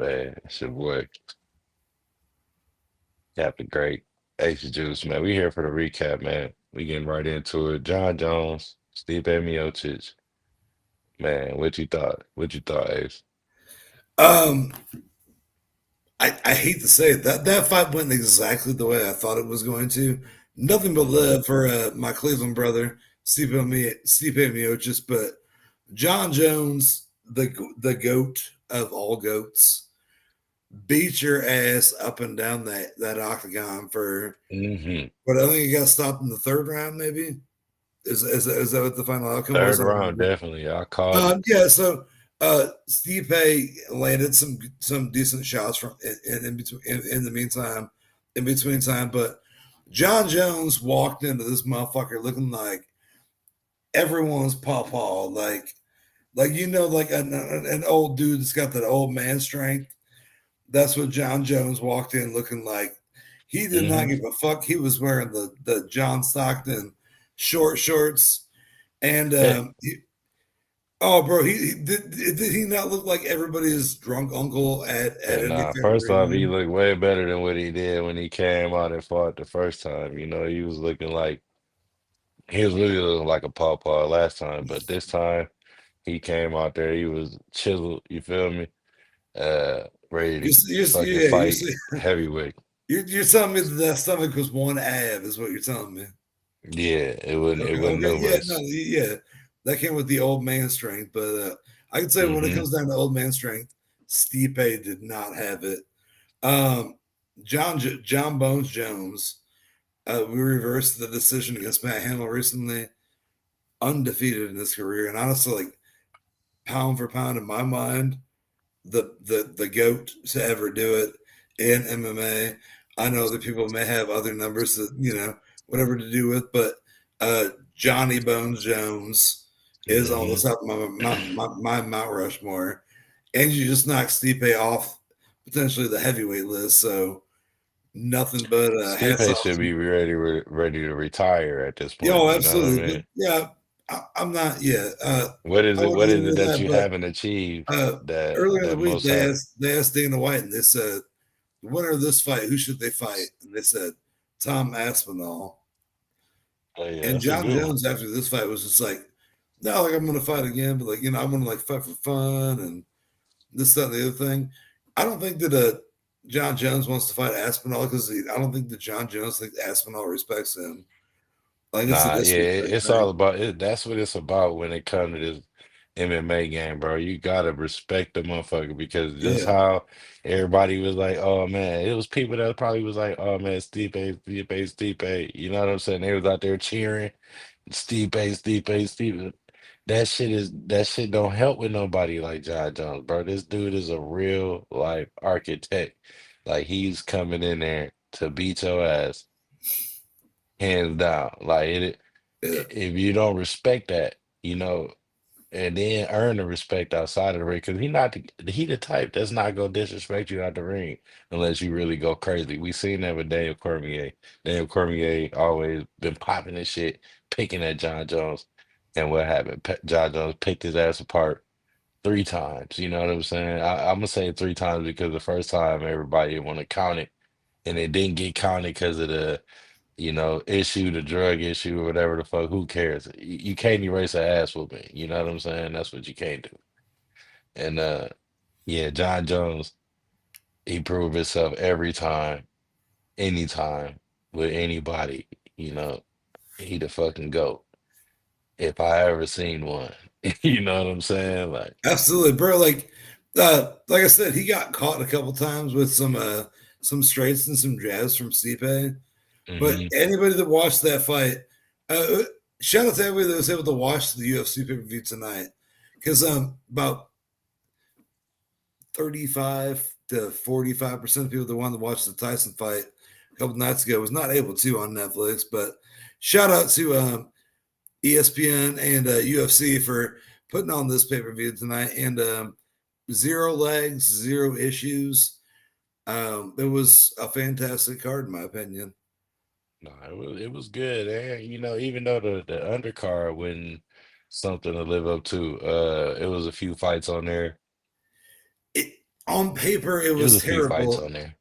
Man, it's your boy, Captain Great, Ace Juice, man. We here for the recap, man. We getting right into it. John Jones, Steve Miocic. Man, what you thought? What you thought, Ace? Um, I hate to say it, that fight went exactly the way I thought it was going to. Nothing but Hmm. love for my Cleveland brother, Stipe Miocic, but John Jones, the goat of all goats, beat your ass up and down that octagon for Hmm. but I think he got stopped in the third round. Maybe is that what the final outcome was? Third I don't round, remember. definitely. I called it. Yeah, so Stipe landed some decent shots from in between in the meantime, in between time, but John Jones walked into this motherfucker looking like everyone's pawpaw, like like an old dude that's got that old man strength. That's what John Jones walked in looking like. He did not Hmm. give a fuck. He was wearing the John Stockton short shorts, and oh, bro, did he not look like everybody's drunk uncle at And any family first off, he reunion? looked way better than what he did when he came out and fought the first time. He was looking like he was really looking like a pawpaw last time, but this time he came out there, he was chiseled, you feel me? Ready to fucking Yeah, fight heavyweight. you're telling me that stomach was one ab, is what you're telling me. Yeah, it wasn't Okay, yeah, no, numerous. yeah, that came with the old man strength, but I can say when it Hmm. comes down to old man strength, Stipe did not have it. Um, John Bones Jones, we reversed the decision against Matt Hamill recently, undefeated in his career, and honestly, like pound for pound in my mind, the goat to ever do it in MMA. I know that people may have other numbers that whatever to do with, but Johnny Bones Jones is on the Hmm. top of my Mount Rushmore, and you just knocked Stipe off potentially the heavyweight list. So nothing but hats Stipe off should to be ready to retire at this point. yo, You know what I absolutely. But mean? yeah, I'm not. Yeah, What is I it? want to What get is it into that that, you but haven't achieved uh, that earlier in the that week most have? they asked Dana White and they said the winner of this fight, who should they fight? And they said Tom Aspinall. Oh yeah, And that's a John good one. Jones after this fight was just like, no, like I'm gonna fight again, but like I'm gonna like fight for fun and this, that, and the other thing. I don't think that John Jones wants to fight Aspinall because I don't think that John Jones thinks Aspinall respects him. Like it's a Nah, yeah, disrespect it's all thing. about it. That's what it's about when it comes to this MMA game, bro. You gotta respect the motherfucker because just Yeah. how everybody was like, oh man, it was people that probably was like, oh man, Stipe, Stipe, Stipe. You know what I'm saying? They was out there cheering, Stipe, Stipe, Stipe. That shit don't help with nobody like John Jones, bro. This dude is a real life architect. Like he's coming in there to beat your ass hands down. Like Yeah. if you don't respect that, you know, and then earn the respect outside of the ring, because he the type that's not gonna disrespect you out the ring unless you really go crazy. We seen that with Daniel Cormier. Daniel Cormier always been popping this shit, picking at John Jones, and what happened? John Jones picked his ass apart three times. You know what I'm saying? I'm gonna say it three times because the first time everybody want to count it, and it didn't get counted because of the issue, the drug issue, or whatever the fuck, who cares? You can't erase an ass whooping. You know what I'm saying? That's what you can't do. And yeah, John Jones, he proved himself every time, anytime, with anybody, you know, he the fucking GOAT. If I ever seen one. You know what I'm saying? Like, Absolutely, bro. Like I said, he got caught a couple times with some straights and some jabs from Stipe. But hmm. anybody that watched that fight, uh, shout out to everybody that was able to watch the UFC pay per view tonight, because about 35 to 45% of people that wanted to watch the Tyson fight a couple nights ago was not able to on Netflix. But shout out to ESPN and UFC for putting on this pay per view tonight, and zero legs, zero issues. It was a fantastic card, in my opinion. No, it was good. And even though the undercard wasn't something to live up to, it was a few fights on there. On paper, it It was was a few fights terrible. on there.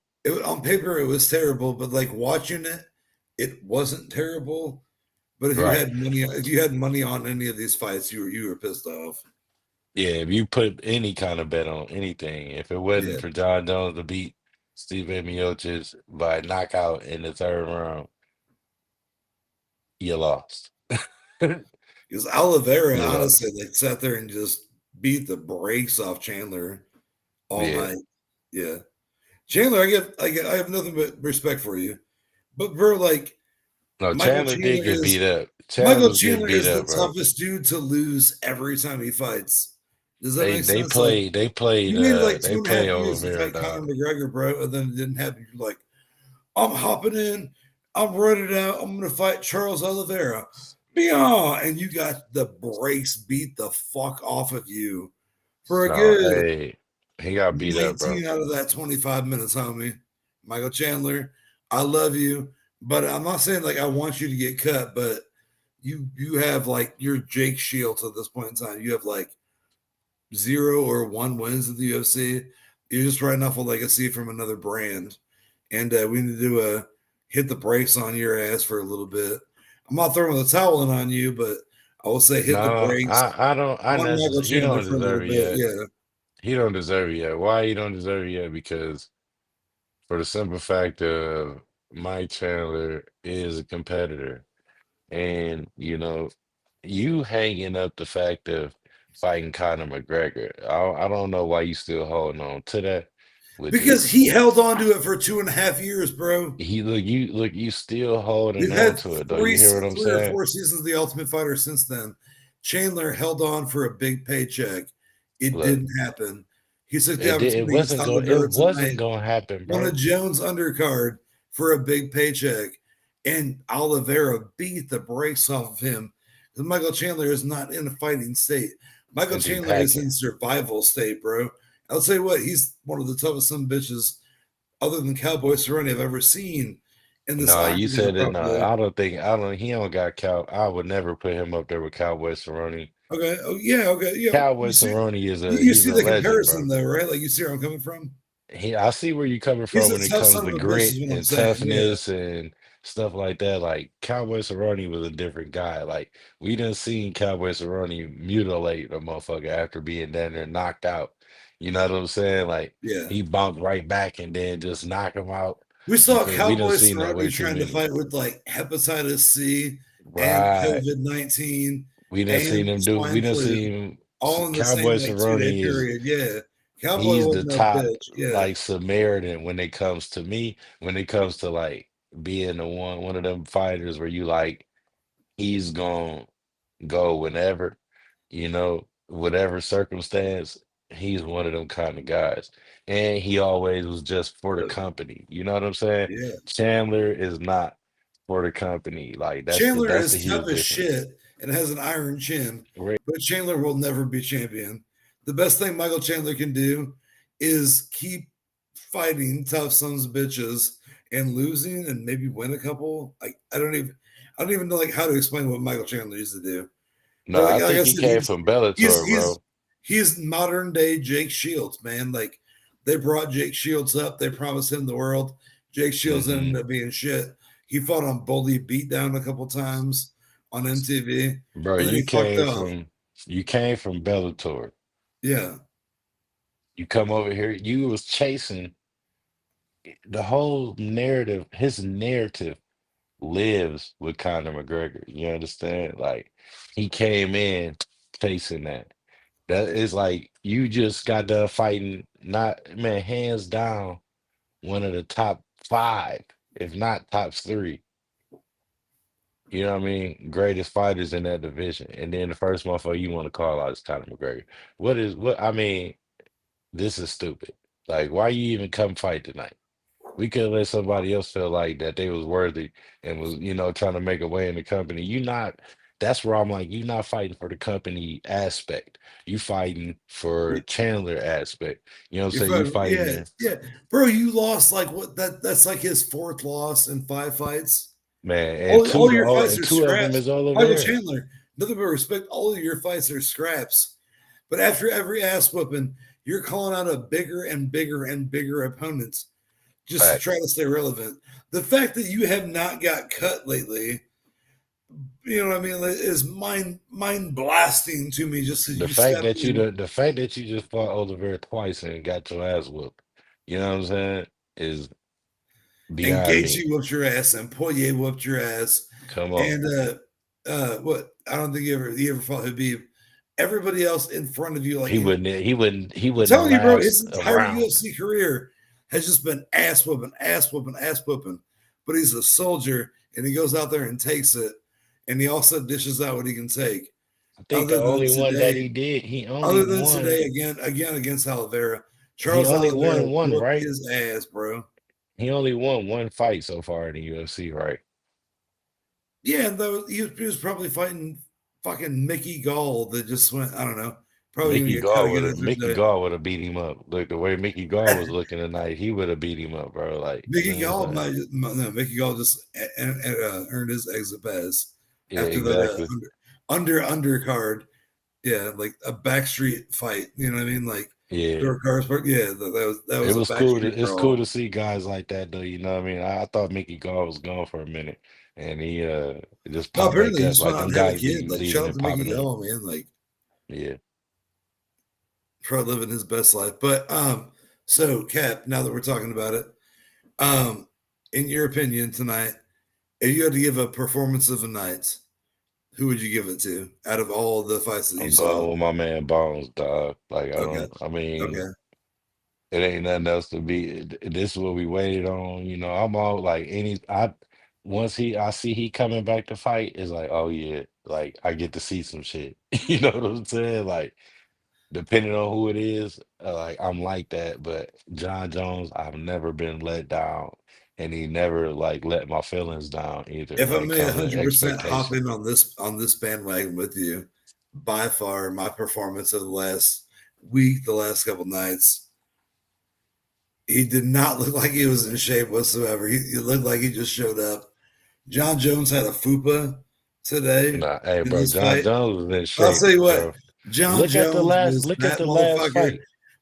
On paper, it was terrible, but like watching it, it wasn't terrible. But Right. if you had money on any of these fights, you were pissed off. Yeah, if you put any kind of bet on anything, if it wasn't Yeah, for John Jones to beat Steve Miocic by knockout in the third round, you lost. because Oliveira You honestly lost. like sat there and just beat the brakes off Chandler all Yeah. night. Yeah, Chandler, I have nothing but respect for you, but bro, like No, Michael Chandler did Chandler get beat is up. Chandler Michael was getting Chandler beat is up, the bro. toughest dude to lose every time he fights. Does that make sense? Like you waited like They two and a half play years to Oliveira, fight Conor dog. McGregor, bro, and then it didn't happen. You're like, I'm hopping in. I'm running out. I'm going to fight Charles Oliveira. Beyond. And you got the brakes beat the fuck off of you for a No, good hey, he got beat up, bro. 19 out of that 25 minutes, homie. Michael Chandler, I love you, but I'm not saying like I want you to get cut, but you have like you're Jake Shields at this point in time. You have like 0 or 1 wins in the UFC. You're just writing off a legacy from another brand, and we need to hit the brakes on your ass for a little bit. I'm not throwing the towel in on you, but I will say hit the No, brakes I don't I on Michael necessarily he Chandler don't for a deserve little it bit. yet. Yeah, He don't deserve it yet. Why he don't deserve it yet? Because for the simple fact of Mike Chandler is a competitor. And you hanging up the fact of fighting Conor McGregor. I don't know why you still holding on to that, which because is he held on to it for 2.5 years, bro. you still holding We've on had to it though. You hear what I'm three or saying? four seasons of The Ultimate Fighter since then. Chandler held on for a big paycheck. It Look, didn't happen. He took the opportunity. He saw it Oliveira tonight wasn't gonna happen, on a bro. Jones undercard for a big paycheck, and Oliveira beat the brakes off of him. Because Michael Chandler is not in a fighting state. Michael And then Chandler is packing. in survival state, bro. I'll tell you what, he's one of the toughest some bitches other than Cowboy Cerrone I've ever seen in this No, you octagon, said it. No, probably. I don't. He don't got cow. I would never put him up there with Cowboy Cerrone. Okay. Oh yeah. Okay. Yeah. Cowboy Cerrone is You he's see a the legend, comparison bro. though, right? Like you see where I'm coming from. I see where you're coming He's from a when it tough comes son to of a bitch, grit is what I'm and saying. Yeah. toughness and stuff like that. Like Cowboy Cerrone was a different guy. Like we done seen Cowboy Cerrone mutilate a motherfucker after being down there knocked out. You know what I'm saying? Like Yeah. he bumped right back and then just knock him out. We You saw feel we done Cowboy seen that way Cerrone too trying to many. fight with like hepatitis C and Right. COVID-19 We done seen and him do we swine done flu seen all in the same Cowboy like 2 day Cerrone is period. Yeah. Cowboy he's the wasn't no top bitch. Yeah. like Samaritan when it comes to me, when it comes to like being the one of them fighters where you like he's gonna go whenever, whatever circumstance, he's one of them kind of guys. And he always was just for the company. You know what I'm saying? Yeah. Chandler is not for the company. Like Chandler that's the is tough huge as difference. shit and has an iron chin, Right. but Chandler will never be champion. The best thing Michael Chandler can do is keep fighting tough sons of bitches and losing and maybe win a couple. Like I don't even know like how to explain what Michael Chandler used to do. But No, I like think I he said, came from Bellator, he's bro. he's modern day Jake Shields, man. Like they brought Jake Shields up, they promised him the world. Jake Shields Hmm. ended up being shit. He fought on Bully Beatdown a couple times on MTV, Bro, and then he fucked up. you came from Bellator. Yeah, You come over here, you was chasing the whole narrative, his narrative lives with Conor McGregor. You understand? Like he came in chasing that. That is like you just got done fighting, not man, hands down, one of the top five, if not top three. You know what I mean? Greatest fighters in that division. And then the first motherfucker you want to call out is Conor McGregor. What I mean, this is stupid. Like, why you even come fight tonight? We could let somebody else feel like that they was worthy and was, trying to make a way in the company. You not, that's where I'm like, you not fighting for the company aspect. You fighting for Chandler aspect. You know what I'm if saying? I, You fighting yeah, the yeah, bro, you lost like what? That's like his fourth loss in 5 fights. man, and All your fights and are two of them scraps. is all over Michael there. Chandler, nothing but respect. All of your fights are scraps. But after every ass whooping, you're calling out a bigger and bigger and bigger opponents just to try Facts. to stay relevant. The fact that you have not got cut lately, you know what I mean, is mind blasting to me. Just because The you fact stepped that you in the fact that you just fought Oliver twice and got your ass whooped, you know what I'm saying, is and beyond Gaethje me. whooped your ass and Poirier whooped your ass, Come on. and what? I don't think you ever fought Habib. Everybody else in front of you, like He I'm wouldn't telling you, bro, his last a entire round. UFC career has just been ass whooping, ass whooping, ass whooping. But he's a soldier, and he goes out there and takes it, and he also dishes out what he can take. I think the Other than only one that today, he did, he only other than won. today, again against Oliveira, He Charles only Oliveira won one, whooped right? his ass, bro. He only won one fight so far in the UFC, right? Yeah, and though he was probably fighting fucking Mickey Gall that just went, I don't know, probably gonna get cut again after Mickey today. Gall would have beat him up. Look, the way Mickey Gall was looking tonight, he would have beat him up, bro. Like, you know Mickey what I'm Gall saying? might no, Mickey Gall just earned his exit pass Yeah, after that exactly. undercard. Yeah, like a backstreet fight. You know what I mean? Like Yeah. short cars, but yeah, that It was a was cool backstreet it's cool brawl. to see guys like that though, you know what I mean? I thought Mickey Gall was gone for a minute and he just No, popped back apparently he up. just went Like out them and had a guys kid. be Like shout leaving out and to Mickey popping up. Gall, man. Like Yeah. probably living his best life. But so Cap, now that we're talking about it, um, in your opinion tonight, if you had to give a performance of the night, who would you give it to out of all the fights that you I'm saw? going with my man Bones, dog. Like Okay. I mean, Okay. it ain't nothing else to be. This is what we waited on. You know, I'm all like once I see he coming back to fight, it's like, oh yeah, like I get to see some shit. You know what I'm saying? Like depending on who it is, like I'm like that. But John Jones, I've never been let down, and he never like let my feelings down either If when I it may comes to 100% hop expectation. in on this bandwagon with you, by far my performance of the last week, the last couple nights, he did not look like he was in shape whatsoever. He looked like he just showed up. John Jones had a fupa today Nah, hey, in bro, this John fight. Jones was in I'll shape, tell you what, bro. John Jones was Look at that the last motherfucker, fight.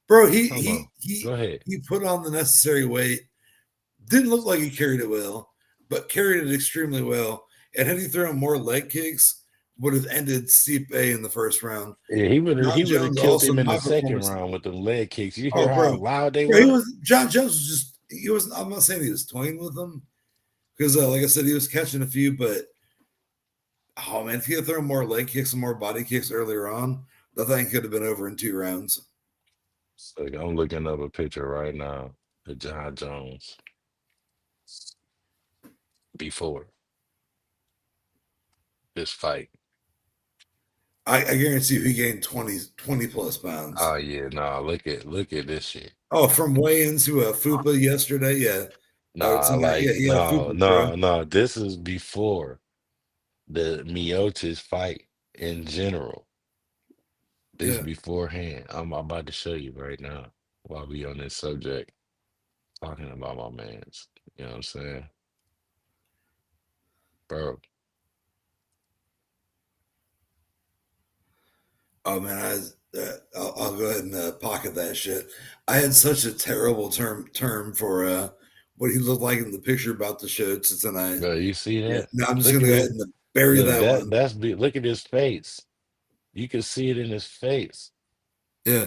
bro. Hold on, go ahead. He put on the necessary weight. Didn't look like he carried it well, but carried it extremely well. And had he thrown more leg kicks, would have ended Stipe in the first round. Yeah, John he would have Jones killed also him in the my second performance. round with the leg kicks. You hear Oh, how bro, loud they bro, he were? was John Jones was just he was. I'm not saying he was toying with them because, like I said, he was catching a few. But oh man, if he had thrown more leg kicks and more body kicks earlier on, the thing could have been over in 2 rounds. So I'm looking up a picture right now of John Jones before this fight. I guarantee you, he gained 20 plus pounds. Oh yeah, no, look at this shit. Oh, from weigh-ins to a fupa yesterday, yeah. Oh, Nah, tonight, yeah, like he had a fupa, bro. no. This is before the Miocic fight in general. This Yeah. beforehand. I'm about to show you right now while we on this subject, talking about my man's. You know what I'm saying? Bro, Oh man, I'll go ahead and pocket that shit. I had such a terrible term for what he looked like in the picture about the show tonight. bro, you see Yeah. that? Now I'm just Look gonna at go his ahead and bury look, that one. look at his face. You can see it in his face. Yeah.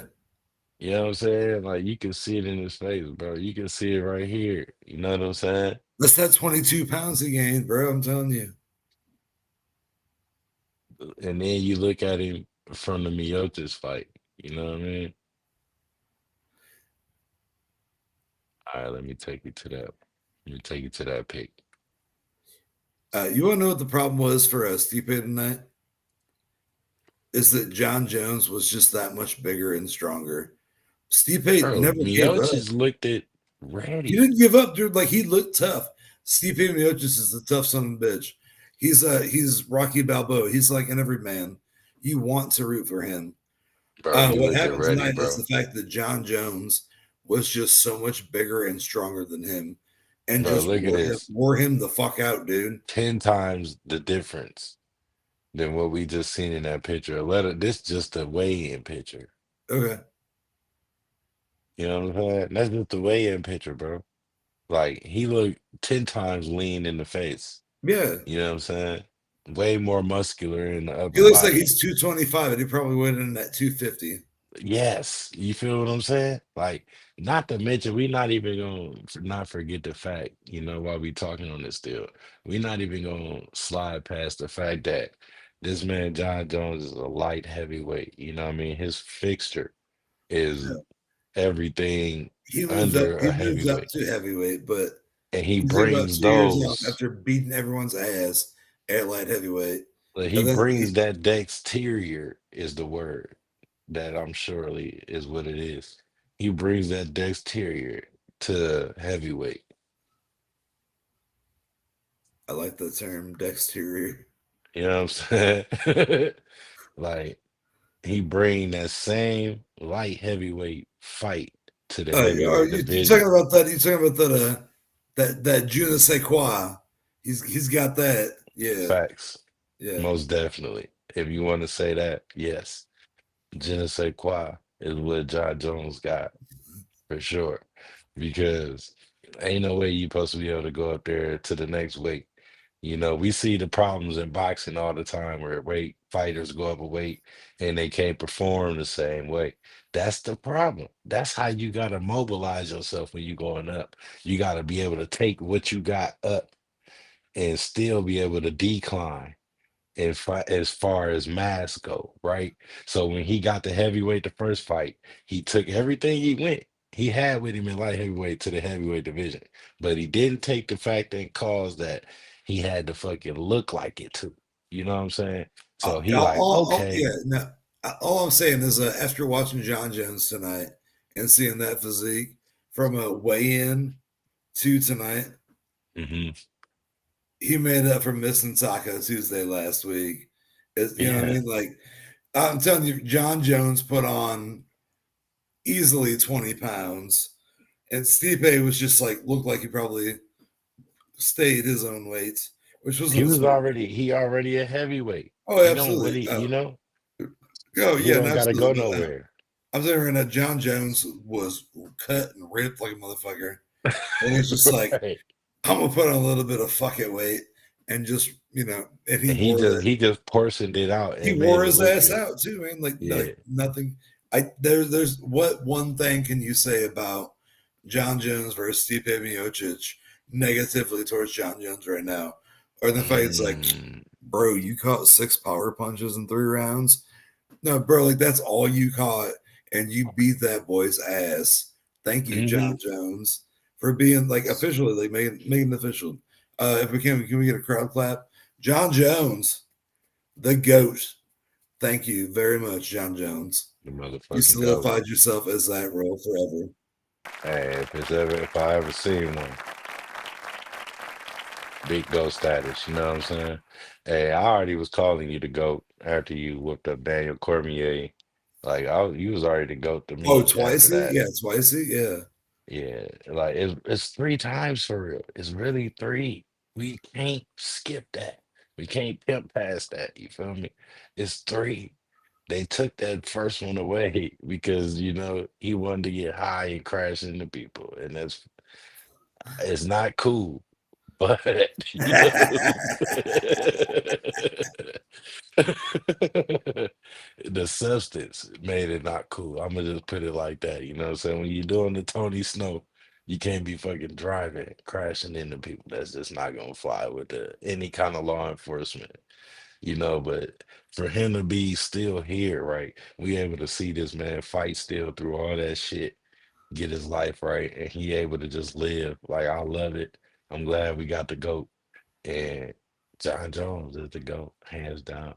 You know what I'm saying? Like you can see it in his face, bro. You can see it right here. You know what I'm saying? That's that 22 pounds he gained, bro. I'm telling you. And then you look at him from the Miocic fight. You know what I mean? All right, let me take you to that. Let me take you to that pic. You want to know what the problem was for Stipe tonight? Is that John Jones was just that much bigger and stronger. Stipe Bro, never gave up. Miocic looked it He ready. didn't give up, dude. Like he looked tough. Stipe Miocic is a tough son of a bitch. He's Rocky Balboa. He's like an every man. You want to root for him. Bro, he What looking happened ready, tonight is bro. the fact that John Jones was just so much bigger and stronger than him, and Bro, just look at this. wore him the fuck out, dude. 10 times the difference than what we just seen in that picture. This just a weigh-in picture. Okay. You know what I'm saying? That's just the weigh-in picture, bro. Like he looked 10 times lean in the face. Yeah. You know what I'm saying? Way more muscular in the He upper looks like body. he's 225, and he probably went in at 250. Yes, you feel what I'm saying? Like, not to mention, we not even gonna not forget the fact, while we talking on this still, we not even gonna slide past the fact that this man John Jones is a light heavyweight. You know what I mean? His fixture is Yeah. everything He moves up. under He a moves up heavyweight, to heavyweight, but and he he's like about brings 2 years off those. after beating everyone's ass at light heavyweight, Like, he and then brings that dexterior is the word that I'm surely is what it is. He brings that dexterior to heavyweight. I like the term dexterior. You know what I'm saying? Like he bring that same light heavyweight fight to the Are heavyweight you talking division. about that? You talking about that? That je ne sais quoi. He's got that. Yeah, Facts. yeah. Most definitely. If you want to say that, yes. Je ne sais quoi is what John Jones got. For sure. Because ain't no way you supposed to be able to go up there to the next weight. We see the problems in boxing all the time where weight fighters go up a weight and they can't perform the same way. That's the problem. That's how you gotta mobilize yourself when you're going up. You gotta be able to take what you got up and still be able to decline as far as mass go, right? So when he got the heavyweight the first fight, he took everything he had with him in light heavyweight to the heavyweight division, but he didn't take the fact and cause that he had to fucking look like it too. You know what I'm saying? So he like, okay, Yeah. No. All I'm saying is, after watching John Jones tonight and seeing that physique from a weigh-in to tonight, hmm he made up for missing Taco Tuesday last week. You know what I yeah. mean? Like, I'm telling you, John Jones put on easily 20 pounds, and Stipe was just like looked like he probably stayed his own weight, which He wasn't a was smart. already a heavyweight. Oh, He don't what absolutely. he, Oh, he yeah, no, don't gotta go absolutely. nowhere. I'm saying right now, John Jones was cut and ripped like a motherfucker, and it's just like Right. I'm gonna put on a little bit of fucking weight and just and And he just portioned it out he and wore made it his look ass good. out too, man. Like Yeah. nothing. There's what one thing can you say about John Jones versus Stipe Miocic negatively towards John Jones right now? Or the fact it's like, Mm. bro, you caught 6 power punches in 3 rounds. No, bro, like that's all you caught, and you beat that boy's ass. Thank you, hmm John Jones, for being like officially like making it official. If we can we get a crowd clap? John Jones, the goat. Thank you very much, John Jones. The You motherfucking goat. solidified yourself as that role forever. Hey, if I ever seen one, big goat status, you know what I'm saying? Hey, I already was calling you the GOAT after you whooped up Daniel Cormier. Like you was already the GOAT to Oh, me after Twicey? that. Yeah, Twicey. Yeah. Yeah, like it's 3 times for real. It's really three. We can't skip that. We can't pimp past that. You feel me? It's three. They took that first one away because he wanted to get high and crash into people, and it's not cool. But the substance made it not cool. I'm gonna just put it like that. You know what I'm saying? When you're doing the Tony Snow, you can't be fucking driving, crashing into people. That's just not gonna fly with any kind of law enforcement. But for him to be still here, right? We able to see this man fight still through all that shit, get his life right, and he able to just live. Like I love it. I'm glad we got the GOAT. And John Jones is the GOAT, hands down.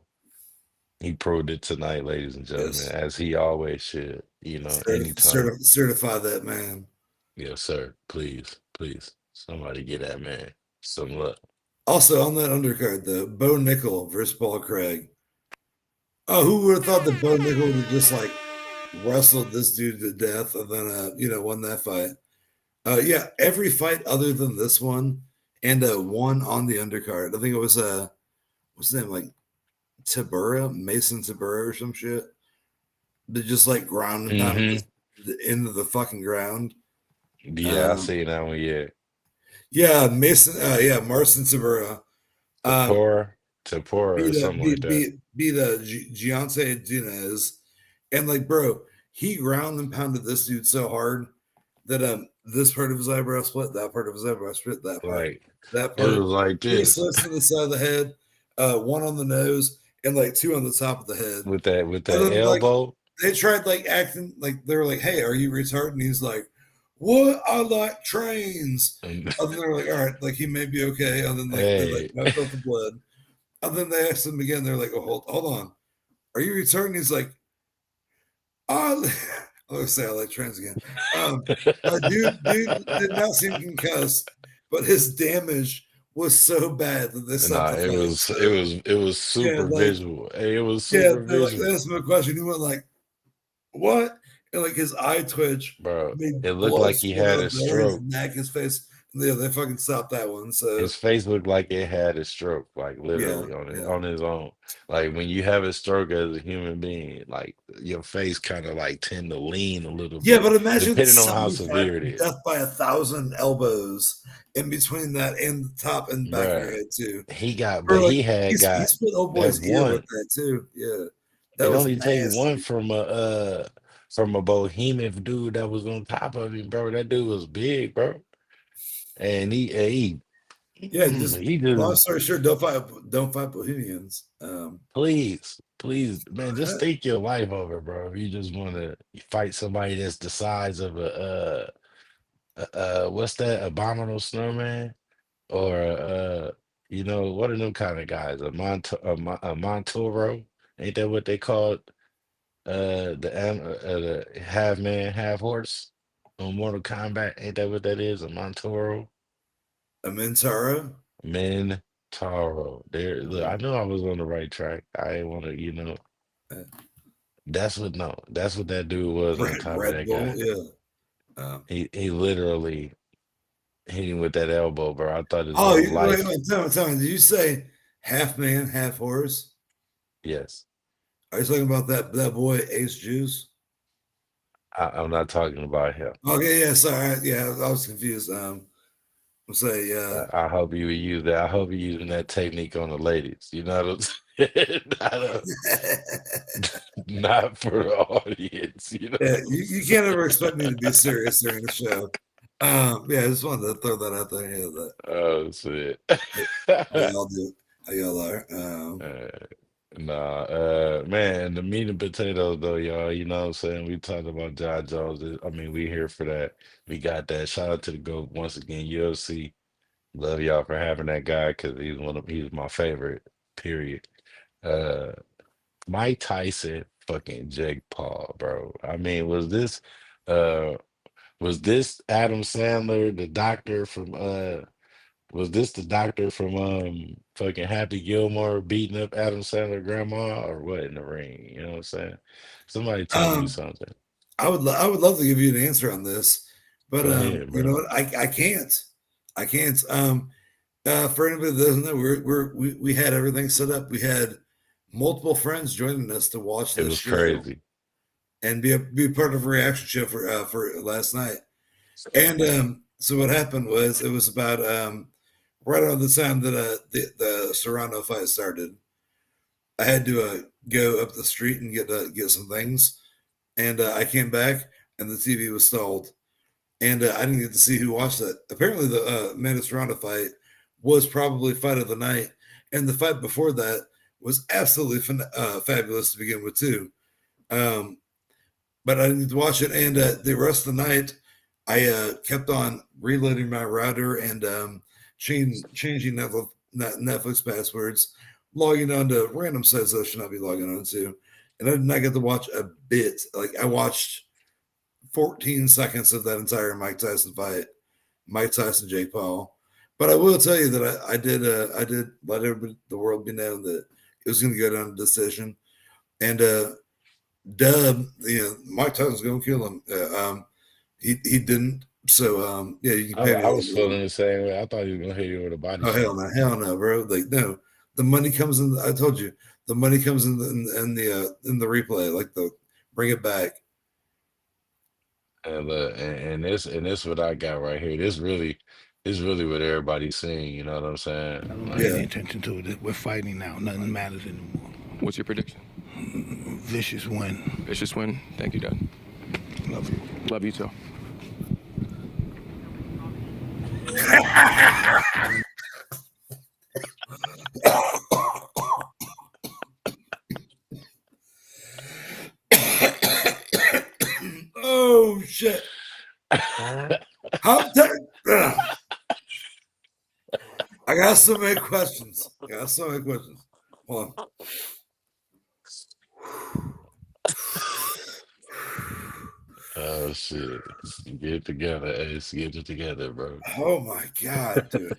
He proved it tonight, ladies and gentlemen, Yes. as he always should, anytime. Certify that man. Yes, sir. Please, please. Somebody get that man some luck. Also on that undercard, though, Bo Nickel versus Paul Craig. Oh, who would have thought that Bo Nickel would have just like wrestled this dude to death and then won that fight? Yeah, every fight other than this one and one on the undercard. I think it was what's his name, like Tabura, Mason Tabura or some shit. to just like ground and pound Hmm. into the fucking ground. Yeah, I Um, seen that one. Yeah, yeah, Mason. Yeah, Marcin Sabura. Um, Tapora, Tapora, or something like that. beat Giante Diaz, and like, bro, he ground and pounded this dude so hard that this part of his eyebrow split, that part of his eyebrow split, Like that it was part, like three this slits to the side of the head, one on the nose, and like two on the top of the head. with And that then like elbow. they tried like acting like they were like, "Hey, are you retarded?" And he's like, "What? I like trains." And And then they're like, "All right, like he may be okay." And then like they like hey, wiped out the blood. And then they asked him again. They're like, "Oh, hold on, are you retarded?" And he's like, "Oh." Let's say I like trains again. Dude did not seem concussed, but his damage was so bad that they stopped nah, the fight. So it was yeah, super like visual. Hey, it was yeah, super they're like, they visual, asked him a question. He went like, what? And like his eye twitch bro. made It looked blood like he spurt had out a of there, his stroke. neck, his face. And they fucking stopped that one. So His face looked like it had a stroke, like yeah, literally on it yeah. on his own. Like when you have a stroke as a human being, like your face kind of like tend to lean a little Yeah, bit, but imagine depending on how 75 severe it is. death by 1,000 elbows in between that and the top and back of your Bruh, head too. but Or like he had he got split old that boy's ear with one. that too. Yeah. That It was only take one nasty. from a behemoth dude that was on top of him, bro. That dude was big, bro. And Yeah, just he long just story short, don't fight Bohemians. please, man, just think your life over, bro. If you just want to fight somebody that's the size of what's that, abominable snowman, or one of them kind of guys, a Montoro, ain't that what they called the half man, half horse on Mortal Kombat? Ain't that what that is? A Montoro? Amintaro. Taro. There, look, I knew I was on the right track. I didn't want to, Uh, that's what that dude was on top of Red that Bull. guy. Yeah. Um, He literally hit him with that elbow, bro. I thought his oh, whole wait, life. wait, tell me. Did you say half man, half horse? Yes, Are you talking about that boy Ace Juice? I'm not talking about him. Okay, yeah, sorry, yeah, I was confused. I'm saying, yeah, I hope you use that. I hope you're using that technique on the ladies. You know what I'm saying? Not for the audience. You know yeah. what I'm You saying? can't ever expect me to be serious during the show. Yeah, I just wanted to throw that out there. Yeah, that Oh shit. how y'all do, how y'all are. Uh, nah, man, the meat and potatoes though, y'all. You know what I'm saying? We talked about John Jones. I mean, we here for that. We got that. Shout out to the GOAT once again, UFC. Love y'all for having that guy because he's my favorite. Period. Uh, Mike Tyson, fucking Jake Paul, bro. I mean, uh was this Adam Sandler, the doctor from was this the doctor from fucking Happy Gilmore beating up Adam Sandler grandma or what in the ring? You know what I'm saying? Somebody tell me Um, something. I would love to give you an answer on this, but Go ahead, you know bro. what? I can't. I can't. For anybody that doesn't know, we had everything set up. We had multiple friends joining us to watch It this was show crazy. and be part of a reaction show for last night. And so what happened was it was about right around the time that the Serrano fight started. I had to go up the street and get some things, and I came back and the TV was stalled, and I didn't get to see who watched it. Apparently, the Manny Serrano fight was probably fight of the night, and the fight before that was absolutely fabulous to begin with too. Um, but I didn't get to watch it. And the rest of the night, I kept on reloading my router and changing Netflix passwords, logging on to random sites I should not be logging on to. And I did not get to watch a bit. Like I watched 14 seconds of that entire Mike Tyson fight, Mike Tyson, Jake Paul. But I will tell you that I did let everybody, the world be known that it was going to go down to decision. And Dub, Mike Tyson's going to kill him. He didn't. So yeah, you can pay me I all was you want. feeling the same way. I thought he was gonna hit you with a body Oh shot. hell no, bro. Like no, the money comes in. I told you, the money comes in the replay, like the Bring it back. And this what I got right here. This really what everybody's seeing. You know what I'm saying? I don't pay Like, any Yeah. attention to it. We're fighting now. Nothing matters anymore. What's your prediction? Vicious win. Vicious win. Thank you, Dad. Love you. Love you too. Oh shit. How I got so many questions. I got so many questions. Hold on. oh shit, get it together, Ace. Get it together, bro. Oh my god, dude.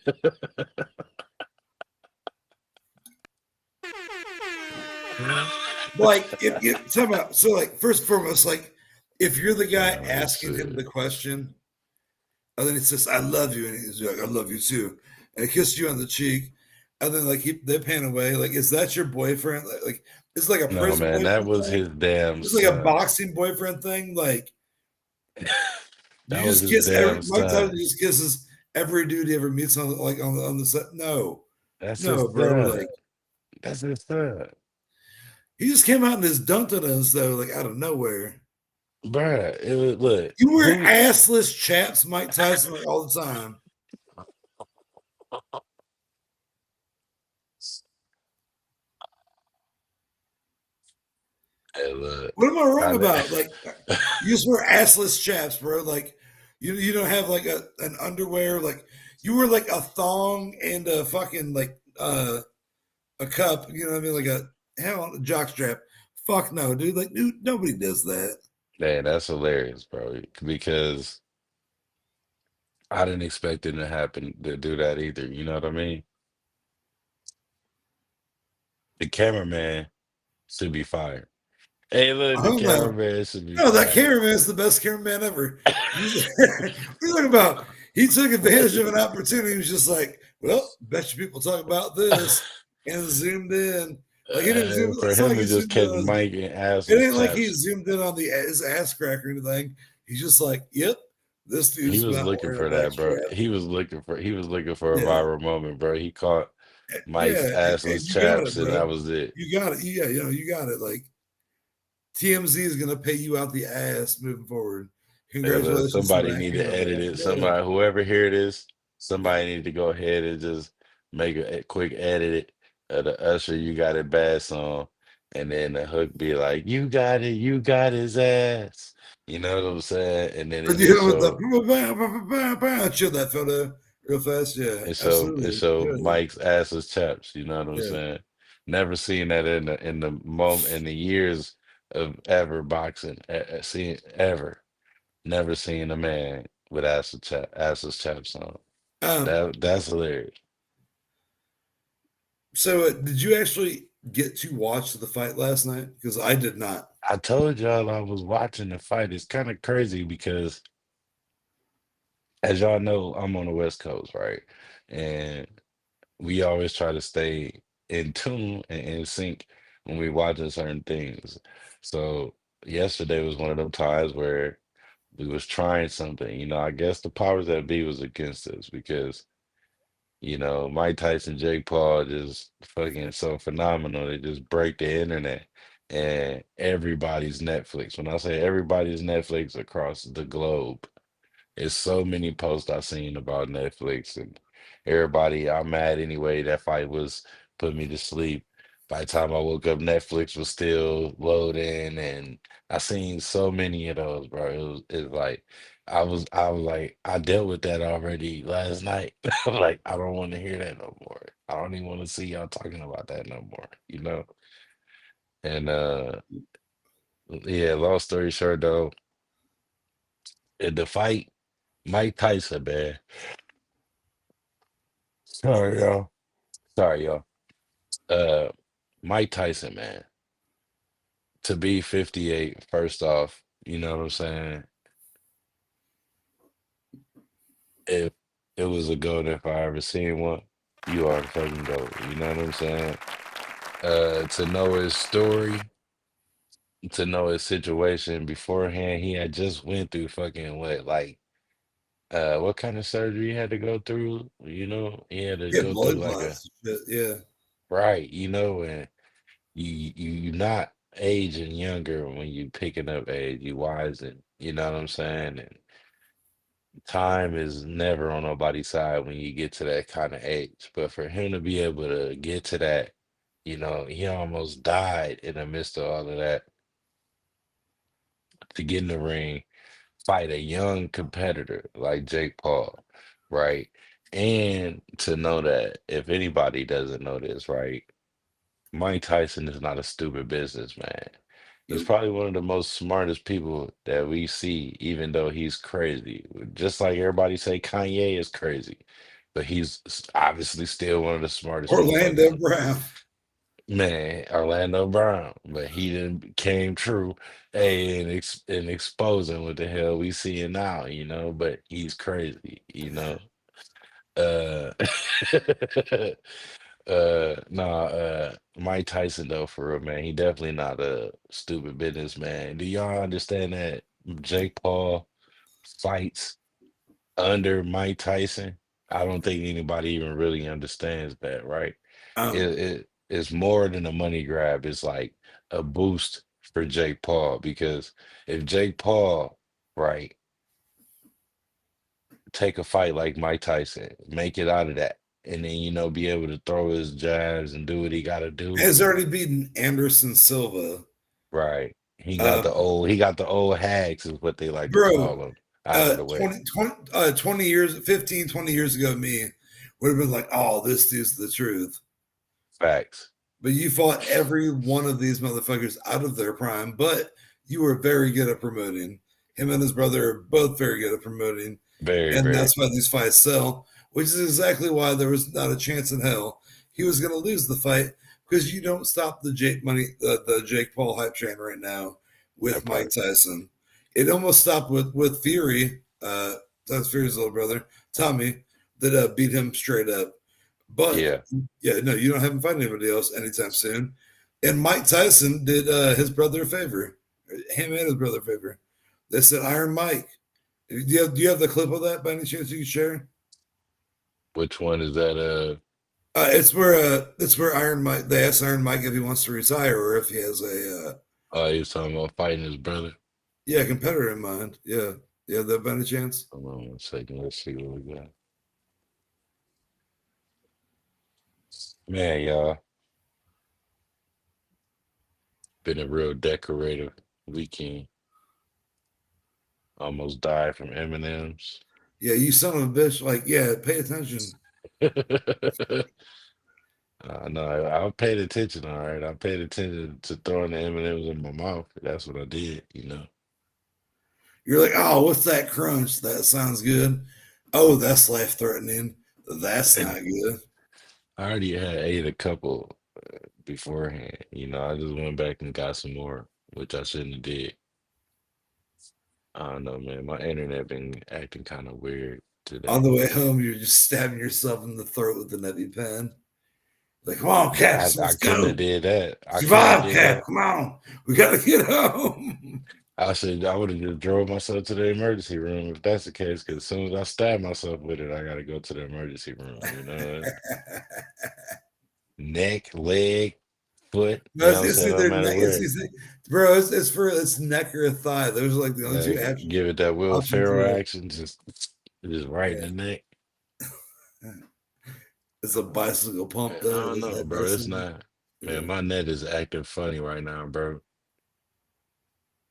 Like if talk about so like first and foremost, like if you're the guy oh asking him shit. the question, and then he says, I love you, and he's like, I love you too. And he kisses you on the cheek, and then like they pan away, like, is that your boyfriend? Like it's like a No, prison man, that boyfriend was thing. his damn It's like a son. boxing boyfriend thing. Like you That was just his kiss every damn Mike Tyson son. just kisses every dude he ever meets on on the set. No, That's his no, bro. son. Like That's his son. he just came out and just dunked on us though, like out of nowhere. Bruh, it was look, You wear who assless chaps, Mike Tyson, like all the time. hey, look. What am I wrong I did- about? Like you just wear assless chaps, bro. Like you don't have like an underwear. Like you wear like a thong and a fucking like a cup. You know what I mean? Like a hell a jock strap. Fuck no, dude. Like dude, nobody does that. Man, that's hilarious, bro. Because I didn't expect it to happen to do that either. You know what I mean? The cameraman should be fired. Hey, look, the Oh no. cameraman should be No, that fired. cameraman is the best cameraman ever. What are you talking about? He took advantage of an opportunity. He was just like, well, bet you people talk about this and zoomed in. Like he didn't zoom. For It's not him like to he just zoomed in catch on. Mike and ass It with ain't like he chaps. zoomed in on his ass crack or anything. He's just like, yep, this He dude's was not looking wearing a for back that, bro. strap. He was looking for a Yeah, viral moment, bro. He caught Mike's yeah, and assless you got chaps, it, and that bro. was it. You got it. Yeah, you got it. Like TMZ is gonna pay you out the ass moving forward. Hey, look, Congratulations to somebody that need to edit cameraman. it. Yeah, Somebody, whoever hear this, yeah. somebody need to go ahead and just make a quick edit of the Usher "You Got It Bad" song, and then the hook be like, "You got it, you got his ass." You know what I'm saying? And then Or it just with the show show that photo real fast. Yeah, it absolutely. show Yeah, Mike's assless chaps. You know what I'm yeah. saying? Never seen that in the moment in the years of ever boxing. Seen ever. Never seen a man with assless chaps on. Um, That's hilarious. so did you actually get to watch the fight last night? Because I did not. I told y'all I was watching the fight. It's kind of crazy because, as y'all know, I'm on the West Coast, right? And we always try to stay in tune and in sync when we watching certain things. So yesterday was one of them times where we was trying something. I guess the powers that be was against us because Mike Tyson, Jake Paul just fucking so phenomenal. They just break the internet and everybody's Netflix. When I say everybody's Netflix across the globe, it's so many posts I've seen about Netflix and everybody. I'm mad anyway. That fight was put me to sleep. By the time I woke up, Netflix was still loading, and I seen so many of those, bro. It's like I was like I dealt with that already last night. I'm like I don't want to hear that no more. I don't even want to see y'all talking about that no more. And yeah, long story short though, the fight, Mike Tyson, man. Sorry, y'all. Sorry, y'all. Uh, Mike Tyson, man, to be 58, first off, you know what I'm saying? If it was a goat, if I ever seen one, you are the fucking goat. You know what I'm saying? To know his story, to know his situation beforehand. He had just went through fucking what, like, what kind of surgery he had to go through? He had to Yeah, go through blood like a clots and shit. Yeah. right, and you not aging younger when you picking up age, you wise, and you know what I'm saying? And time is never on nobody's side when you get to that kind of age. But for him to be able to get to that, he almost died in the midst of all of that to get in the ring, fight a young competitor like Jake Paul, right? And to know that if anybody doesn't know this, right? Mike Tyson is not a stupid businessman. He's Nope. probably one of the most smartest people that we see, even though he's crazy. Just like everybody say Kanye is crazy, but he's obviously still one of the smartest Orlando motherfuckers. Brown. Man, Orlando Brown, but he didn't came true, and exposing what the hell we seeing now, but he's crazy, Uh, Mike Tyson though, for real, man, he definitely not a stupid businessman. Do y'all understand that Jake Paul fights under Mike Tyson? I don't think anybody even really understands that, right? Um, It's more than a money grab. It's like a boost for Jake Paul because if Jake Paul, right, take a fight like Mike Tyson, make it out of that, and then be able to throw his jabs and do what he got to do. has already beaten Anderson Silva. Right. He got Uh, the old hags is what they like to bro, call them out of the way. 20 years, 15, 20 years ago, me would have been like, oh, this is the truth. Facts. But you fought every one of these motherfuckers out of their prime, but you were very good at promoting. Him and his brother are both very good at promoting. Very, And very, that's why these fights sell, which is exactly why there was not a chance in hell he was going to lose the fight because you don't stop the Jake Paul hype train right now with that Mike part. Tyson. It almost stopped with Fury, Tyson Fury's little brother Tommy, that beat him straight up. But Yeah. yeah, no, you don't have him fight anybody else anytime soon. And Mike Tyson did his brother a favor, him and his brother a favor. They said Iron Mike. Do you have the clip of that by any chance you can share? Which one is that? It's where Iron Mike they asked Iron Mike if he wants to retire or if he has a Oh, he was talking about fighting his brother. yeah competitor in mind. Yeah, yeah, that by any chance? Hold on 1 second. Let's see what we got. Man, y'all, been a real decorative weekend. Almost died from M&Ms. Yeah, you son of a bitch. Like, yeah, pay attention. No, I paid attention, all right. I paid attention to throwing the M&Ms in my mouth. That's what I did. You're like, oh, what's that crunch? That sounds good. Oh, that's life threatening. That's not And good. I already had ate a couple beforehand. I just went back and got some more, which I shouldn't have did. I don't know, man. My internet been acting kind of weird On today. the way home, you're just stabbing yourself in the throat with an EpiPen. Like, come on, I, Caps, I let's couldn't have go. did that. I couldn't have Survive, did Cap. that. Come on. We gotta get home. I would have just drove myself to the emergency room if that's the case. Because as soon as I stab myself with it, I got to go to the emergency room. Neck, leg, foot. No, it's, What I'm it's saying? No either matter neck, where. bro. It's neck or a thigh. Those are like the only two Give it that Will options Ferrell you have. action, just right in Yeah, the neck. it's a bicycle pump Man, I though. don't Is know, that bro. It's wrestling? not. Man, Yeah, my net is acting funny right now, bro.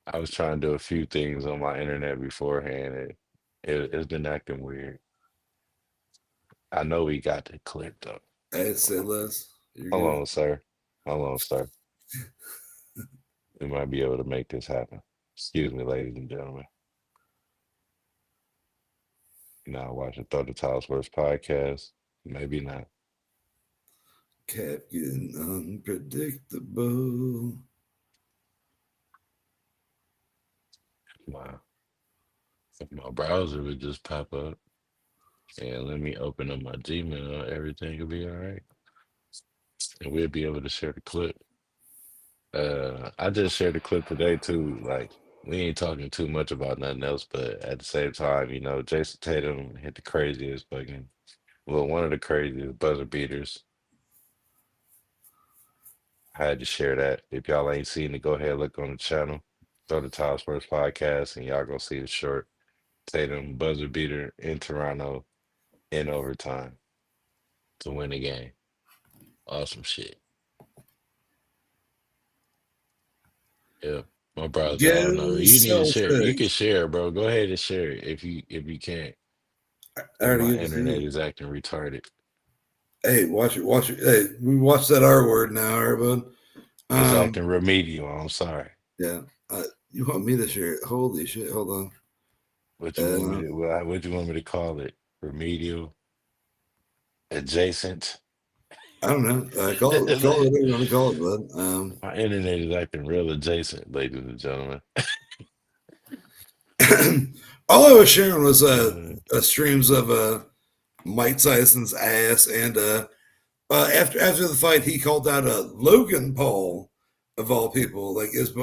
I was trying to do a few things on my internet beforehand. It's been acting weird. I know we got the clip though. I'd say Hold on, less. You're hold good. on, sir. Hold on, sir. We might be able to make this happen. Excuse me, ladies and gentlemen. Now watching Throw the Towels Worst podcast. Maybe not. Cap getting unpredictable. My if my browser would just pop up and let me open up my Gmail, everything will be all right. And we'll be able to share the clip. I just shared a clip today too. Like we ain't talking too much about nothing else, but at the same time, Jason Tatum hit the craziest fucking, well, one of the craziest buzzer beaters. I had to share that. If y'all ain't seen it, go ahead look on the channel. Go to Tyler Sports Podcast, and y'all gonna see the short Tatum buzzer beater in Toronto in overtime to win the game. Awesome shit. Yeah. My brother said, I don't know. Go You need to share it. You can Celtics. share, bro. Go ahead and share it if you can. I Cause already my gave it to internet you. is acting retarded. Hey, watch it. Watch it. Hey, we watch that R word now, everyone. It's Um, acting remedial. I'm sorry. yeah. You want me to share it? Holy shit! Hold on. What you want me Uh, to what you want me to call it? Remedial, adjacent. I don't know. Call it Like, whatever you want to call it, bud. my internet is acting real adjacent, ladies and gentlemen. All I was sharing was Uh, streams of Mike Tyson's ass, and after the fight, he called out Logan Paul of all people. Like is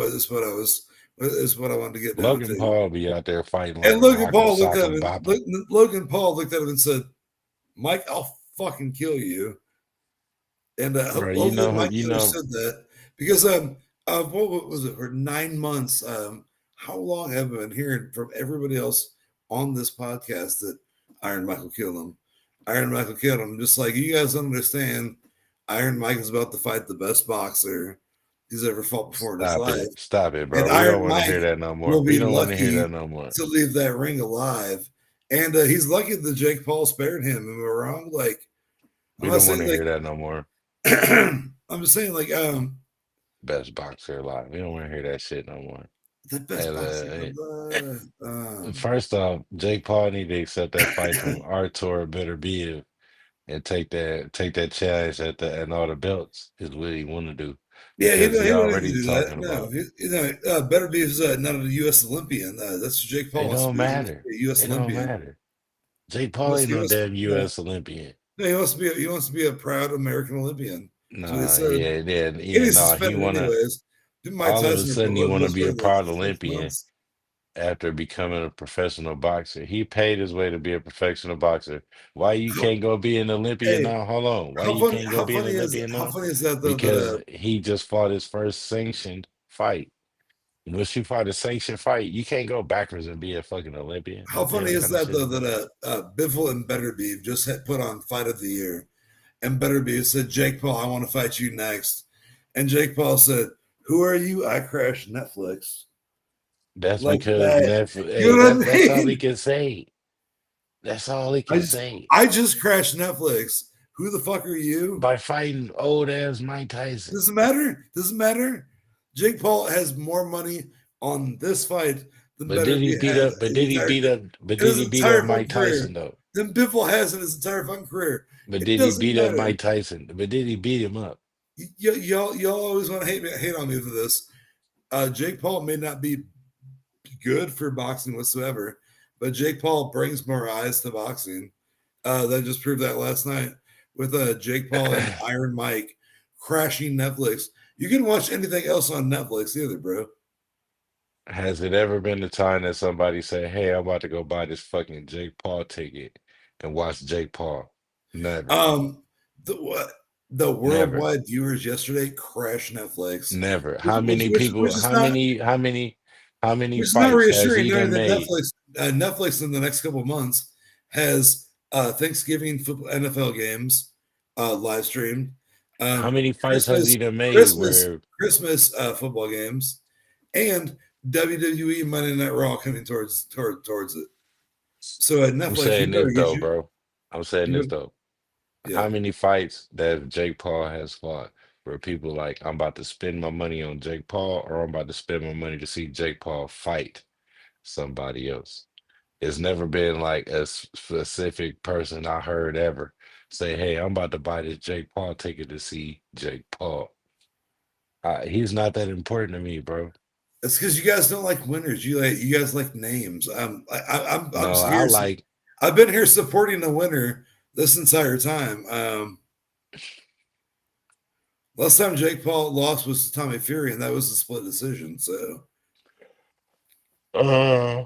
what I wanted to get down Logan to. Paul be out there fighting And like Rock'em Sock'em Bop'em. Logan Paul looked at him and said, "Mike, I'll fucking kill you." And Bro, hopefully Mike you know, understood that because what was it for 9 months? How long have I been hearing from everybody else on this podcast that Iron Mike will kill him? Iron Mike will kill him. Just like you guys understand, Iron Mike is about to fight the best boxer he's ever fought before in his stop life, it. Stop it, and bro. We don't Iron want to Mike hear that no more. will We be don't want to hear that lucky no more. to leave that ring alive. And he's lucky that Jake Paul spared him. Am I wrong? Like I'm We not don't want saying to like hear that no more. I'm just saying like Best boxer alive. We don't want to hear that shit no more. the best And boxer alive. first off, Jake Paul need to accept that fight from Artur Beterbiev and take that challenge at all the belts is what he want to do Yeah, because he he don't need to already do that. talking No, about Better be not a U.S. Olympian. That's what Jake it Paul wants to don't be. He wants to matter. be a U.S. It don't Olympian. matter. Jake Paul ain't He no wants, damn no, U.S. Olympian. no, he wants to be a proud American Olympian. That's what he Nah, said. yeah, yeah, And yeah. he's No, he suspended wanna anyways. Didn't Mike all of a Tyson sudden he wanna was be for a the proud 6 Olympian months? after becoming a professional boxer. He paid his way to be a professional boxer. Why you can't go be an Olympian Hey, now? Hold on. Why you can't go be an Olympian how now? funny is that though? Because he just fought his first sanctioned fight. Once you fight a sanctioned fight, you can't go backwards and be a fucking Olympian. How What the funny hell is kind of that shit though is that? that Biffle and Betterbeef just had put on Fight of the Year, and Betterbeef said, "Jake Paul, I want to fight you next," and Jake Paul said, "Who are you? I crashed Netflix." That's Like because that. Netflix, You hey, know what I that's all he mean? can say. That's all he I can just say. I just crashed Netflix. Who the fuck are you? By fighting old ass Mike Tyson. Doesn't matter. Doesn't matter. Jake Paul has more money on this fight than But did he Betterbeef beat has up? But did he beat up? But in did his he beat up entire Mike fucking Tyson career. though? Than Biffle has in his entire fucking career. But It did he doesn't beat up matter. Mike Tyson? But did he beat him up? Y'all always want to hate on me for this. Jake Paul may not be good for boxing whatsoever, but Jake Paul brings more eyes to boxing. That just proved that last night with Jake Paul and Iron Mike crashing Netflix. You can watch anything else on Netflix either, bro. Has it ever been the time that somebody said, "Hey, I'm about to go buy this fucking Jake Paul ticket and watch Jake Paul"? Never, Um, the what the never, worldwide viewers yesterday crashed Netflix, never. How many which people? is not How many which is not fights has reassuring he knowing done that made? Netflix in the next couple of months has Thanksgiving football, NFL games live streamed, How um, many fights has Christmas he done made Christmas where Christmas football games, and WWE Monday Night Raw coming towards it. So at I'm Netflix, you saying this better get though, bro. I'm saying this you though. yeah. How many fights that Jake Paul has fought where people like, I'm about to spend my money on Jake Paul or I'm about to spend my money to see Jake Paul fight somebody else? It's never been like a specific person I heard ever say, "Hey, I'm about to buy this Jake Paul ticket to see Jake Paul." He's not that important to me, bro. It's because you guys don't like winners. You guys like names. I'm No, I here. like I've been here supporting the winner this entire time. Last time Jake Paul lost was to Tommy Fury, and that was a split decision. So Uh,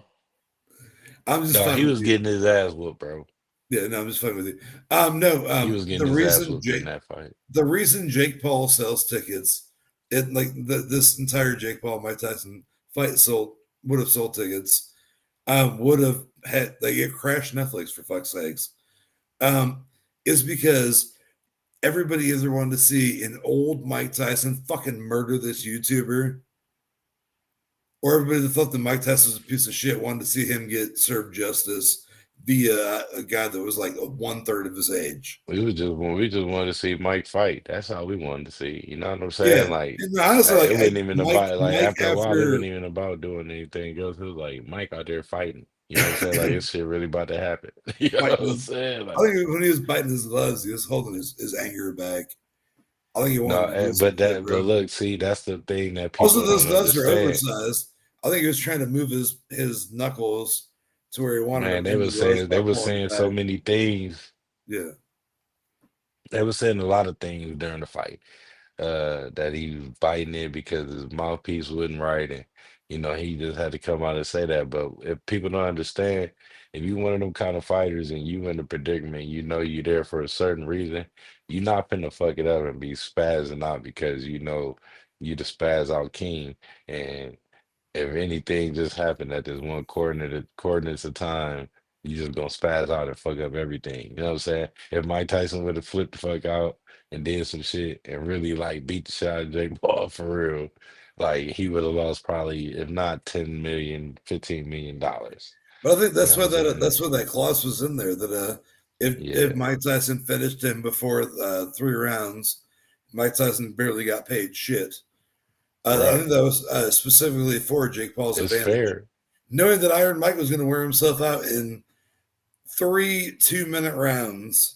I'm just no, he fucking with was you. getting his ass whooped, bro. Yeah, no, I'm just fucking with you. No, He was getting his ass whooped in that fight. the reason Jake Paul sells tickets, it like this entire Jake Paul Mike Tyson fight sold would have sold tickets, would have had they get crashed Netflix for fuck's sakes, um, is because everybody either wanted to see an old Mike Tyson fucking murder this YouTuber, or everybody that thought that Mike Tyson was a piece of shit wanted to see him get served justice via a guy that was like one third of his age. We just wanted to see Mike fight. That's all we wanted to see. You know what I'm Yeah, saying? Like and honestly, like it wasn't even about like Mike after a while, it after wasn't even about doing anything else. It was like Mike out there fighting. You know what I'm saying? Like this shit really about to happen. You know what fighting I'm his, saying? I Like think when he was biting his gloves, he was holding his anger back. I think he no, wanted to do some but shit, but bro. look, see, that's the thing that Also, people those don't gloves are understand. oversized. I think he was trying to move his knuckles to where he wanted to Man, pin the gloves they back were more on the saying so back. many things. Yeah, They were saying a lot of things during the fight. That he was biting it because his mouthpiece wasn't right, and he just had to come out and say that. But if people don't understand, if you one of them kind of fighters and you in a predicament, you're there for a certain reason. You're not finna fuck it up and be spazzing out because you the spaz out king, and if anything just happened at this one coordinates of time, you just gonna spaz out and fuck up everything. You know what I'm saying? If Mike Tyson would have flipped the fuck out and did some shit and really like beat the shit out of Jake Paul for real, like he would have lost probably, if not 10 million, $15 million. but I think You know what I'm saying? that's why that clause was in there that if Yeah, Mike Tyson finished him before 3 rounds, Mike Tyson barely got paid shit. I right. think that was specifically for Jake Paul's It's advantage, fair. knowing that Iron Mike was going to wear himself out in 3 2-minute rounds,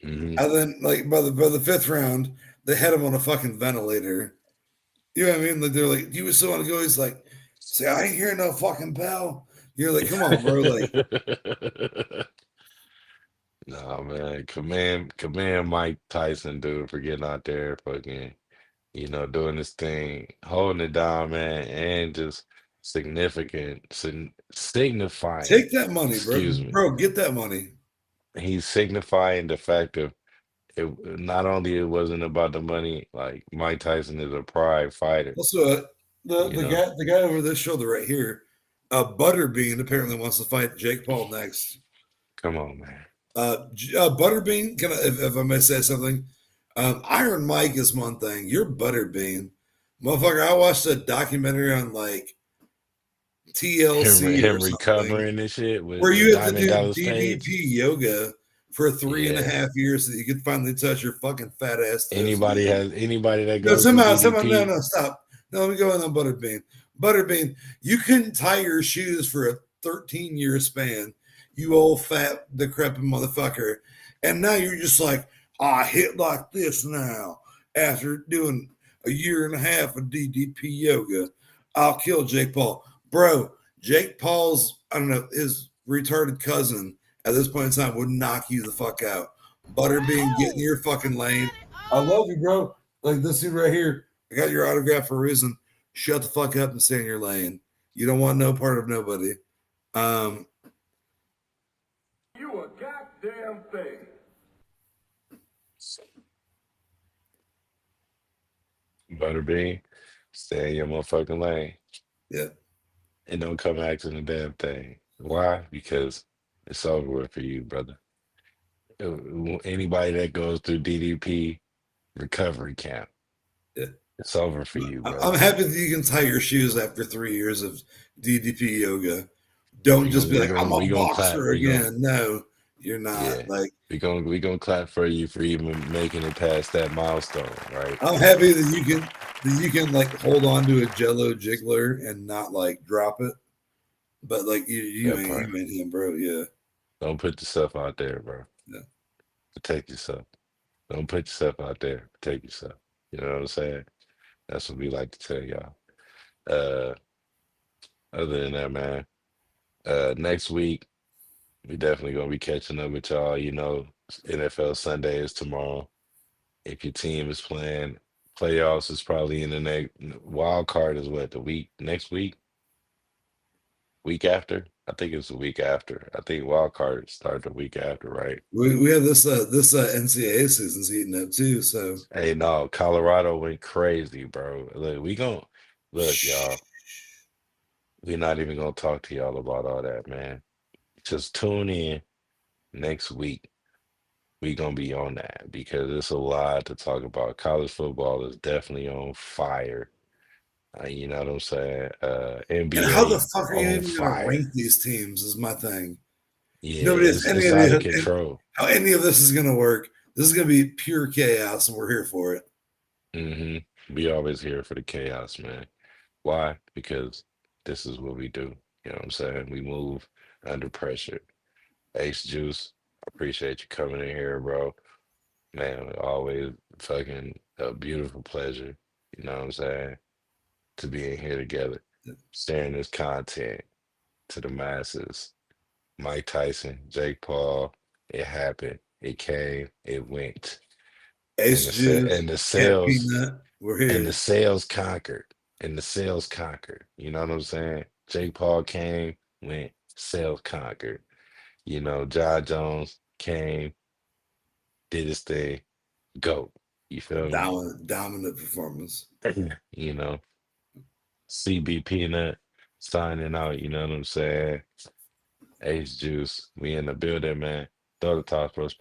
Hmm. and then like by the fifth round, they had him on a fucking ventilator. You know what I mean? Like they're like, "Do you still want to go?" He's like, "Say, I ain't hearing no fucking bell." You're like, "Come on, bro!" Like, Nah, man, command Mike Tyson, dude, for getting out there, fucking, doing this thing, holding it down, man, and just signifying, take that money, bro. excuse me. Bro, get that money. He's signifying the fact of it, not only it wasn't about the money, like Mike Tyson is a pride fighter, Also, the you know. the guy over this shoulder right here, Butterbean apparently wants to fight Jake Paul next. Come on, man. Butterbean, can I, if I may say something? Iron Mike is one thing. You're Butterbean, motherfucker. I watched a documentary on like TLC or Him something recovering and shit with where you had to Diamond do Dallas Page. DDP yoga for three and a Yeah. half years so that you could finally touch your fucking fat ass toes again. Anybody that No, goes through no, DDP. no, stop. No, let me go in on Butterbean. Butterbean, you couldn't tie your shoes for a 13-year span, you old fat decrepit motherfucker. And now you're just like, I hit like this now after doing a year and a half of DDP yoga. I'll kill Jake Paul. Bro, Jake Paul's, I don't know, his retarded cousin at this point in time would knock you the fuck out. Butterbean, get in your fucking lane. I love you, bro. Like this dude right here, I got your autograph for a reason. Shut the fuck up and stay in your lane. You don't want no part of nobody. Um, You a goddamn thing. Butterbean, stay in your motherfucking lane yeah, and don't come asking a damn thing. Why? Because it's over with for you, brother. Anybody that goes through DDP recovery camp, yeah. it's over for you, I'm brother. happy that you can tie your shoes after 3 years of DDP yoga. Don't just be like, I'm a We gonna clap. boxer again. No, you're not. Yeah. Like, We gonna clap for you for even making it past that milestone, right? I'm happy that you can like hold on to a Jello jiggler and not like drop it. But like That part. you ain't him, bro. Yeah, Don't put yourself out there, bro. yeah, Protect yourself. Don't put yourself out there. Protect yourself. You know what I'm saying? That's what we like to tell y'all. Uh, other than that, man, next week we definitely gonna be catching up with y'all. NFL Sunday is tomorrow. If your team is playing playoffs, is probably in the next wild card is what, the week next week after? I think it's the week after. I think wild card start the week after, right? We have this NCAA season's heating up too. So Hey, no, Colorado went crazy, bro. Look, we gon' look, shh. y'all. We're not even gonna talk to y'all about all that, man. Just tune in next week. We gonna be on that because it's a lot to talk about. College football is definitely on fire. You know what I'm saying? And how the NBA fuck are you on even going to rank fire. these teams? Is my thing. Yeah, Nobody has any it's idea out of control. how any of this is going to work. This is going to be pure chaos, and we're here for it. hmm We always here for the chaos, man. Why? Because this is what we do. You know what I'm saying? We move under pressure. Ace Juice, I appreciate you coming in here, bro. Man, always fucking a beautiful pleasure. You know what I'm saying? To be in here together, sharing this content to the masses. Mike Tyson, Jake Paul, it happened. It came, it went. And Ace Juice, and the Cat sales Peanut, we're and the here. sales conquered. And the sales conquered. You know what I'm saying? Jake Paul came, went, sales conquered. You know, John Jones came, did his thing, go. You feel me? Dominant performance. You know, CB Peanut signing out, you know what I'm saying? Ace Juice, we in the building, man. Throw the Talk Bros